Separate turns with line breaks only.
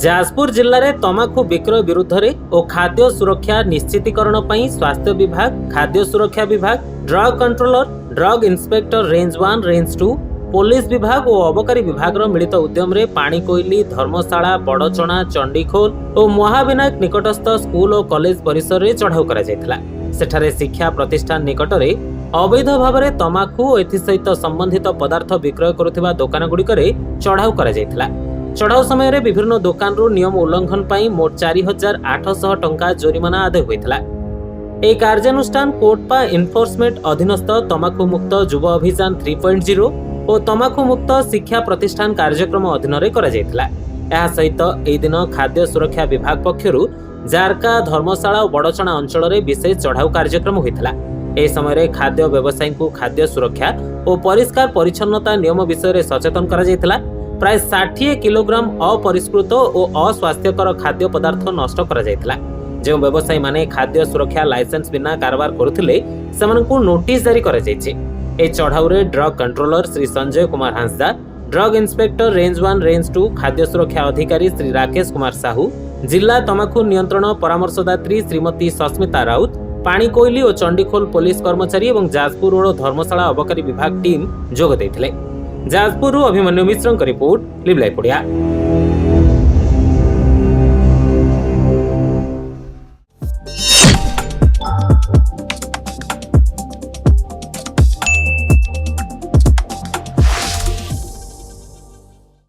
जाजपुर जिले में तमाखु विक्रय विरुद्ध और खाद्य सुरक्षा निश्चितीकरण पर स्वास्थ्य विभाग, खाद्य सुरक्षा विभाग, drug controller, drug inspector range 1, range 2, police विभाग और अबकारी विभाग मिलित उद्यम रे पाणीकोइली, धर्मशाला, बड़चणा, चंडीखोल और महाविनायक निकटस्थ स्कूल और कॉलेज परिसर में चढ़ाऊ करा जायथिला। सेठारे शिक्षा प्रतिष्ठान निकट में अवैध भाव में तमाखु और एसहित संबंधित पदार्थ विक्रय करुथिबा दोकान गुड़िकरे चढ़ाऊ करा जायथिला। चढ़ाऊ समय विभिन्न दुकान नियम उल्लंघन पर मोट 4,800 टंका जोरिमाना आदाय होता। एक कार्यानुष्ठान कोटपा एनफोर्समेंट अधीनस्थ तमाखु मुक्त युवा अभियान 3.0 और तमाखु मुक्त शिक्षा प्रतिष्ठान कार्यक्रम अधीन सहित एही दिन खाद्य सुरक्षा विभाग पक्षर जारका, धर्मशाला और बड़चणा अंचल में विशेष चढ़ाऊ कार्यक्रम होता। ए समय खाद्य व्यवसायी को खाद्य सुरक्षा और परिष्कार परिच्छन्नता नियम विषय सचेतन करा जायथिला। प्राय 60 किलोग्राम अपरिष्कृत और अस्वास्थ्यकर खाद्य पदार्थ नष्ट करा जायथिला। जो व्यवसायी माने खाद्य सुरक्षा लाइसेंस बिना कारबार करुथिले सेमानकु नोटिस जारी करा जायछि। ए चढ़ाऊ रे drug controller Shri Sanjay Kumar Hansda, drug inspector range 1, range 2, खाद्य सुरक्षा अधिकारी श्री राकेश कुमार साहू, जिला तमाखु नियंत्रण परामर्शदात्री श्रीमती सस्मिता राउत, पाणीकोइली और चंडीखोल पुलिस कर्मचारी और जाजपुर रोड धर्मशाला अबकारी विभाग टीम जोग देथिले। जाजपुर अभिमन्यु मिश्र रिपोर्ट, लिव लाइव ओडिया।